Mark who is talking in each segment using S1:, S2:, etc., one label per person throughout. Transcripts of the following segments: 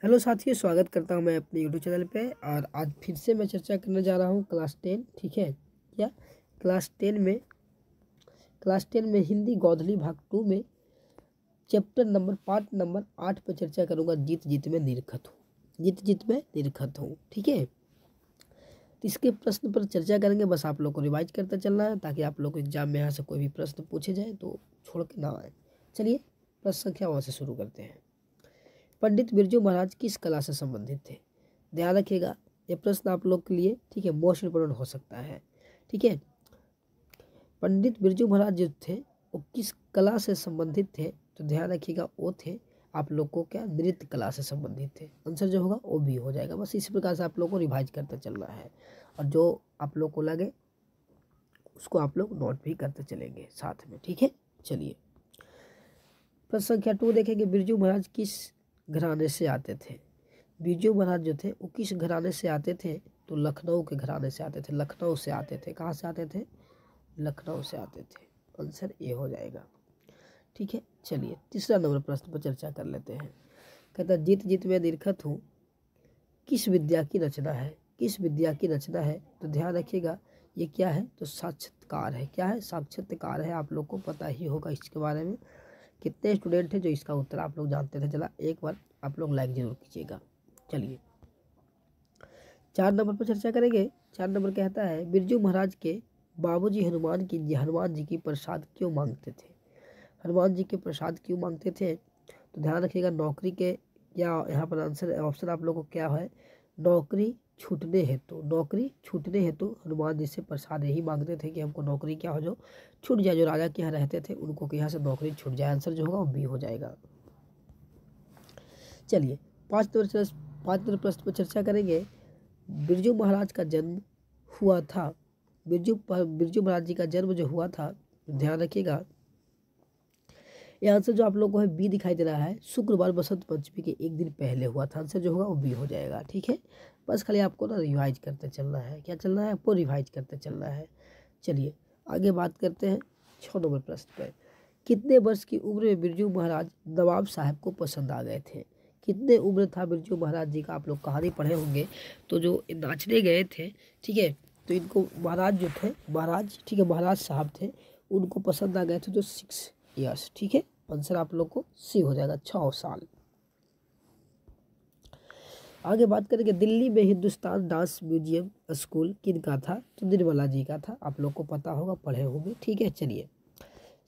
S1: Hello साथियों, स्वागत करता हूं मैं अपने यूट्यूब चैनल पे। और आज फिर से मैं चर्चा करने जा रहा हूं क्लास 10। ठीक है क्या? क्लास 10 में हिंदी गोधली भाग 2 में चैप्टर नंबर पार्ट नंबर 8 पर चर्चा करूंगा। जीत जीत में निरखत हूँ, जीत जीत में निरखत हूँ। ठीक है, तो इसके प्रश्न पर चर्चा करेंगे। बस आप लोग को रिवाइज करते चलना है ताकि आप लोग को एग्जाम में यहाँ से कोई भी प्रश्न पूछे जाए तो छोड़ के ना आए। चलिए प्रश्न संख्या वहाँ से शुरू करते हैं। पंडित बिरजू महाराज किस कला से संबंधित थे? ध्यान रखिएगा, ये प्रश्न आप लोग के लिए ठीक है मोस्ट इम्पोर्टेंट हो सकता है। ठीक है, पंडित बिरजू महाराज जो थे वो किस कला से संबंधित थे? तो ध्यान रखिएगा, वो थे आप लोग को क्या नृत्य कला से संबंधित थे। आंसर जो होगा वो भी हो जाएगा। बस इसी प्रकार से आप लोग को रिवाइज करते चलना है और जो आप लोग को लगे उसको आप लोग नोट भी करते चलेंगे साथ में। ठीक है, चलिए प्रश्न संख्या 2 देखेंगे। बिरजू महाराज किस घराने से आते थे? बिरजू महाराज जो थे वो किस घराने से आते थे? तो लखनऊ के घराने से आते थे, लखनऊ से आते थे। कहाँ से आते थे? लखनऊ से आते थे। आंसर ए हो जाएगा। ठीक है, चलिए तीसरा नंबर प्रश्न पर चर्चा कर लेते हैं। कहता है जीत जीत में निरखत हूँ किस विद्या की रचना है? किस विद्या की रचना है? तो ध्यान रखिएगा, ये क्या है? तो साक्षात्कार है। क्या है? साक्षात्कार है। आप लोग को पता ही होगा इसके बारे में। कितने स्टूडेंट थे जो इसका उत्तर आप लोग जानते थे? चला एक बार आप लोग लाइक जरूर कीजिएगा। चलिए 4 नंबर पर चर्चा करेंगे। 4 नंबर कहता है बिरजू महाराज के बाबूजी हनुमान जी की प्रसाद क्यों मांगते थे? हनुमान जी के प्रसाद क्यों मांगते थे? तो ध्यान रखिएगा, नौकरी के क्या यहाँ पर आंसर ऑप्शन आप लोगों को क्या है? नौकरी छूटने हेतु। नौकरी छूटने हेतु हनुमान जी से प्रसाद यही मांगते थे कि हमको नौकरी क्या हो जो छूट जाए। जो राजा के यहाँ रहते थे उनको कि यहाँ से नौकरी छूट जाए। आंसर जो होगा वो बी हो जाएगा। चलिए 5 नंबर प्रश्न पर चर्चा करेंगे। बिरजू महाराज का जन्म हुआ था। बिरजू महाराज जी का जन्म जो हुआ था, ध्यान रखिएगा, यह आंसर जो आप लोग को है बी दिखाई दे रहा है। शुक्रवार बसंत पंचमी के एक दिन पहले हुआ था। आंसर जो होगा वो बी हो जाएगा। ठीक है, बस खाली आपको ना रिवाइज करते चलना है। क्या चलना है? आपको रिवाइज करते चलना है। चलिए आगे बात करते हैं 6 नंबर प्रश्न पर। कितने वर्ष की उम्र में बिरजू महाराज नवाब साहब को पसंद आ गए थे? कितने उम्र था बिरजू महाराज जी का? आप लोग कहानी पढ़े होंगे तो जो नाचने गए थे, ठीक है, तो इनको महाराज जो थे, महाराज, ठीक है, महाराज साहब थे, उनको पसंद आ गए थे जो 6 ईयर्स। ठीक है, आंसर आप लोग को सी हो जाएगा, 6 साल। आगे बात करेंगे दिल्ली में हिंदुस्तान डांस म्यूजियम स्कूल किनका था? तो निर्मला जी का था। आप लोग को पता होगा, पढ़े होंगे। ठीक है, चलिए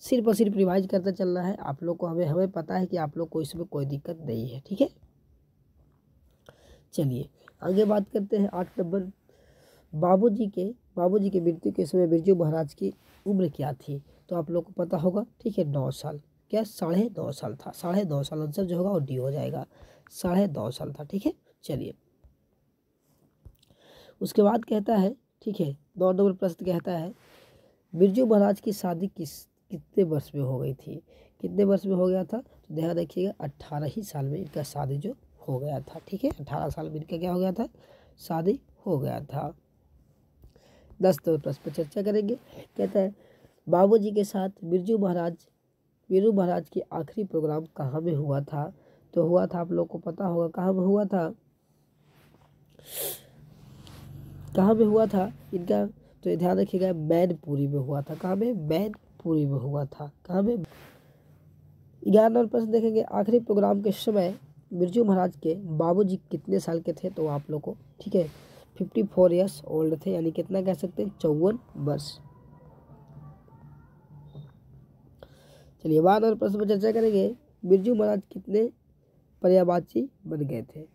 S1: सिर्फ और सिर्फ रिवाइज करते चलना है आप लोग को। हमें पता है कि आप लोग को इसमें कोई दिक्कत नहीं है। ठीक है, चलिए आगे बात करते हैं 8 नंबर। बाबूजी के मृत्यु के समय बिरजू महाराज की उम्र क्या थी? तो आप लोग को पता होगा। ठीक है, 9 साल। क्या? 9.5 साल था। 9.5 साल। आंसर जो होगा वो डी हो जाएगा। 9.5 साल था। ठीक है, चलिए उसके बाद कहता है, ठीक है, 9 नंबर प्रश्न कहता है बिरजू महाराज की शादी कितने वर्ष में हो गई थी? कितने वर्ष में हो गया था? तो ध्यान रखिएगा, 18 ही साल में इनका शादी जो हो गया था। ठीक है, 18 साल में इनका क्या हो गया था? शादी हो गया था। 10 नंबर प्रश्न पर चर्चा करेंगे। कहता है बाबूजी के साथ बिरजू महाराज की आखिरी प्रोग्राम कहाँ में हुआ था? तो हुआ था, आप लोग को पता होगा कहाँ में हुआ था। कहाँ में हुआ था इनका? तो ध्यान रखिएगा, मैनपुरी में हुआ था। कहाँ में? मैनपुरी में हुआ था। कहाँ में? 11 नंबर प्रश्न देखेंगे। आखिरी प्रोग्राम के समय बिरजू महाराज के बाबूजी कितने साल के थे? तो आप लोग को, ठीक है, 54 ईयर्स ओल्ड थे, यानी कितना कह सकते हैं? 54 वर्ष। चलिए 12 नंबर प्रश्न पर चर्चा करेंगे। बिरजू महाराज कितने पर्यायवाची बन गए थे?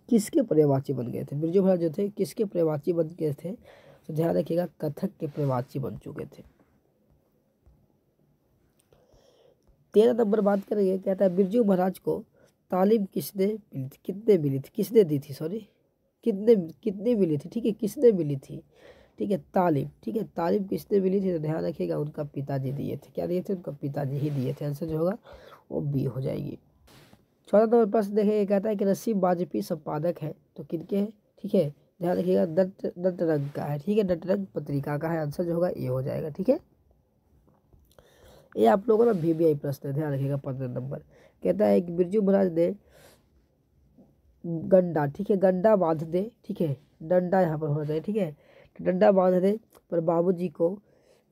S1: किसके पर्यायवाची बन गए थे? बिरजू महाराज जो थे किसके पर्यायवाची बन गए थे? तो ध्यान रखिएगा, कथक के पर्यायवाची बन चुके थे। 13 नंबर बात करेंगे। कहता है बिरजू महाराज को तालीम किसने मिली थी? कितने मिली थी? किसने दी थी? सॉरी, कितने मिली थी? ठीक है, किसने मिली थी? ठीक है, तालीम। ठीक है, तालीम किसने मिली थी? तो ध्यान रखिएगा, उनका पिताजी दिए थे। क्या दिए थे? उनका पिताजी ही दिए थे। आंसर जो होगा वो बी हो जाएगी। 14 नंबर प्रश्न देखेंगे। कहता है कि नसीब वाजपेयी संपादक है तो किनके हैं? ठीक है, ध्यान रखिएगा, नटरंग का है। ठीक है, नटरंग पत्रिका का है। आंसर जो होगा ये हो जाएगा। ठीक है, ये आप लोगों का ना VBI प्रश्न है, ध्यान रखिएगा। 15 नंबर कहता है कि बिरजू महाराज ने गंडा, ठीक है, गंडा बांध दे, ठीक है, डंडा यहाँ पर होना चाहिए, ठीक है, डंडा बांध दे पर बाबूजी को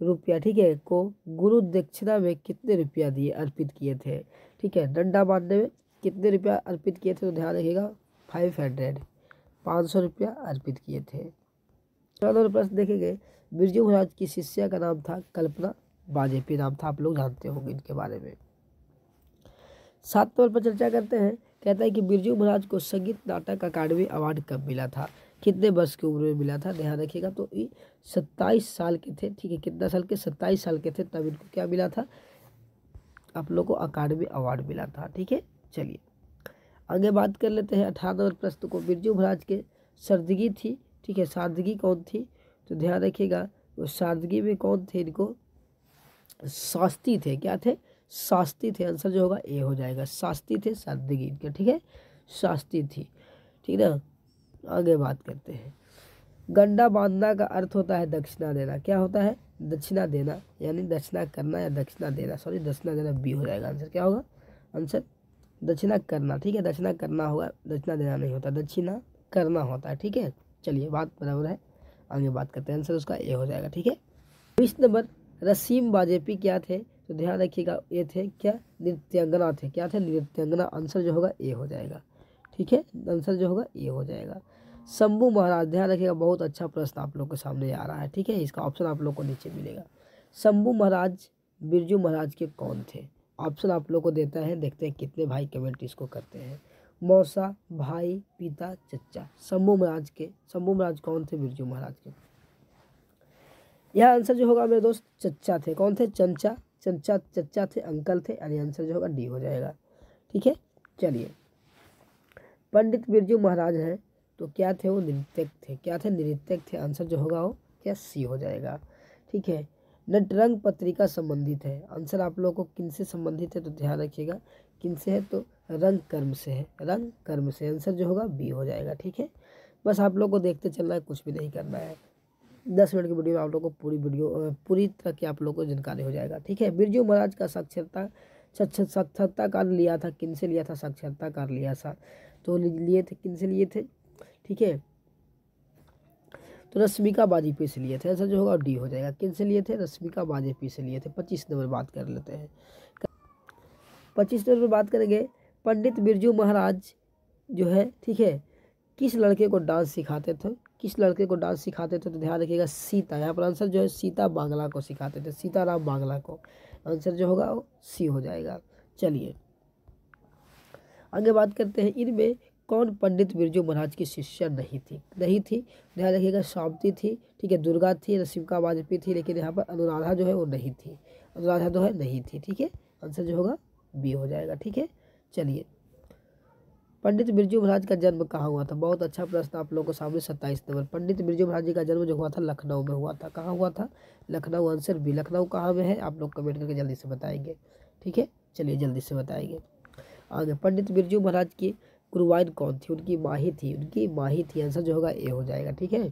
S1: रुपया, ठीक है, को गुरु दक्षिणा में कितने रुपया दिए अर्पित किए थे, ठीक है, डंडा बांधने में कितने रुपया अर्पित किए थे, तो ध्यान रखिएगा 500 रुपया अर्पित किए थे। 14 प्रश्न देखेंगे, बिरजू महाराज की शिष्या का नाम था कल्पना वाजपेयी नाम था, आप लोग जानते होंगे इनके बारे में। 7 नंबर पर चर्चा करते हैं, कहता है कि बिरजू महाराज को संगीत नाटक अकादमी अवार्ड कब मिला था, कितने वर्ष की उम्र में मिला था, ध्यान रखिएगा, तो ये 27 साल के थे, ठीक है, कितना साल के, 27 साल के थे तब इनको क्या मिला था, आप लोग को अकादमी अवार्ड मिला था, ठीक है। चलिए आगे बात कर लेते हैं 18 नंबर प्रश्न को, बिरजू महाराज के सादगी थी, ठीक है, सादगी कौन थी, तो ध्यान रखिएगा वो सादगी में कौन थे, इनको शास्त्री थे, क्या थे, शास्त्री थे, आंसर जो होगा ए हो जाएगा, शास्त्री थे सादगी इनके, ठीक है, शास्त्री थी, ठीक ना। आगे बात करते हैं, गंडा बांधना का अर्थ होता है दक्षिणा देना, क्या होता है, दक्षिणा देना, यानी दक्षिणा करना या दक्षिणा देना, सॉरी दक्षिणा देना बी हो जाएगा, आंसर क्या होगा, आंसर दक्षिणा करना, ठीक है, दक्षिणा करना होगा, दक्षिणा देना नहीं होता, दक्षिणा करना होता है, ठीक है। चलिए बात बराबर है, आगे बात करते हैं, आंसर उसका ए हो जाएगा, ठीक है। 20 नंबर, रसीम वाजपेयी क्या थे, तो ध्यान रखिएगा ये थे क्या, नृत्यांगना थे, क्या थे, नृत्यांगना, आंसर जो होगा ए हो जाएगा, ठीक है, आंसर जो होगा ए हो जाएगा। शंभू महाराज, ध्यान रखिएगा बहुत अच्छा प्रश्न आप लोग के सामने आ रहा है, ठीक है, इसका ऑप्शन आप लोग को नीचे मिलेगा। शंभू महाराज बिरजू महाराज के कौन थे, ऑप्शन आप लोग को देता है, देखते हैं कितने भाई कमेंट इसको करते हैं, मौसा, भाई, पिता, चचा। शंभू महाराज कौन थे बिरजू महाराज के, यह आंसर जो होगा मेरे दोस्त चचा थे, कौन थे, चचा थे, अंकल थे, यानी आंसर जो होगा डी हो जाएगा, ठीक है। चलिए पंडित बिरजू महाराज हैं तो क्या थे, वो नृत्यक थे, क्या थे, नृत्यक थे, आंसर जो होगा वो क्या सी हो जाएगा, ठीक है। नटरंग पत्रिका संबंधित है, आंसर आप लोगों को किन से संबंधित है, तो ध्यान रखिएगा किन से है, तो रंग कर्म से है, रंग कर्म से, आंसर जो होगा बी हो जाएगा, ठीक है। बस आप लोग को देखते चलना है, कुछ भी नहीं करना है, 10 मिनट की वीडियो में आप लोग को पूरी तरह की आप लोग को जानकारी हो जाएगा, ठीक है। बिरजू महाराज का साक्षरता कार्ड लिया था, किन से लिया था, साक्षरता कार्ड लिया था, तो लिए थे, किन से लिए थे, ठीक है, तो रश्मिका वाजपेयी से लिए थे, आंसर जो होगा डी हो जाएगा, किन से लिए थे, रश्मिका वाजपेयी से लिए थे। 25 नंबर बात कर लेते हैं, 25 नंबर बात करेंगे, पंडित बिरजू महाराज जो है, ठीक है, किस लड़के को डांस सिखाते थे, किस लड़के को डांस सिखाते थे, तो ध्यान रखिएगा सीता, यहाँ पर आंसर जो है सीता बांग्ला को सिखाते थे, सीताराम बांग्ला को, आंसर जो होगा वो सी हो जाएगा। चलिए आगे बात करते हैं, इनमें कौन पंडित बिरजू महाराज की शिष्या नहीं थी, ध्यान रखिएगा शांति थी, ठीक है, दुर्गा थी, रश्मिका वाजपेयी थी, लेकिन यहाँ पर अनुराधा जो है वो नहीं थी, अनुराधा जो है नहीं थी, ठीक है, आंसर जो होगा बी हो जाएगा, ठीक है। चलिए पंडित बिरजू महाराज का जन्म कहाँ हुआ था, बहुत अच्छा प्रश्न आप लोगों को सामने। 27 नंबर, पंडित बिरजू महाराज जी का जन्म जो हुआ था लखनऊ में हुआ था, कहाँ हुआ था, लखनऊ, आंसर बी। लखनऊ कहाँ में है, आप लोग कमेंट करके जल्दी से बताएंगे, ठीक है, चलिए जल्दी से बताएंगे। आगे पंडित बिरजू महाराज की गुरुवाइन कौन थी, उनकी माही थी, आंसर जो होगा ए हो जाएगा, ठीक है।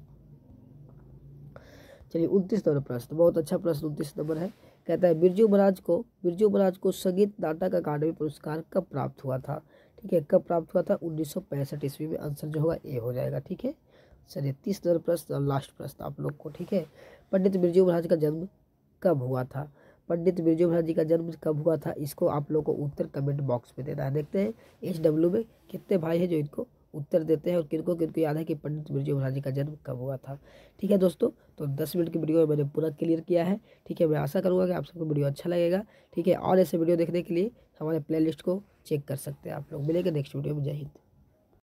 S1: चलिए 29 नंबर प्रश्न, बहुत अच्छा प्रश्न 29 नंबर है, कहता है बिरजू महाराज को संगीत नाटक अकादमी पुरस्कार कब प्राप्त हुआ था, ठीक है, कब प्राप्त हुआ था, 1965 ईस्वी में, आंसर जो होगा ए हो जाएगा, ठीक है। चलिए 30 नंबर प्रश्न और लास्ट प्रश्न आप लोग को, ठीक है, पंडित बिरजू महाराज का जन्म कब हुआ था, पंडित बिरजू महाराज जी का जन्म कब हुआ था, इसको आप लोग को उत्तर कमेंट बॉक्स में देना है। देखते हैं HW में कितने भाई हैं जो इनको उत्तर देते हैं और किनको किनको याद है कि पंडित बिरजू महाराज जी का जन्म कब हुआ था, ठीक है दोस्तों। तो 10 मिनट की वीडियो में मैंने पूरा क्लियर किया है, ठीक है, मैं आशा करूँगा कि आप सबको वीडियो अच्छा लगेगा, ठीक है, और ऐसे वीडियो देखने के लिए हमारे प्लेलिस्ट को चेक कर सकते हैं आप लोग। मिलेंगे नेक्स्ट वीडियो में, जय हिंद।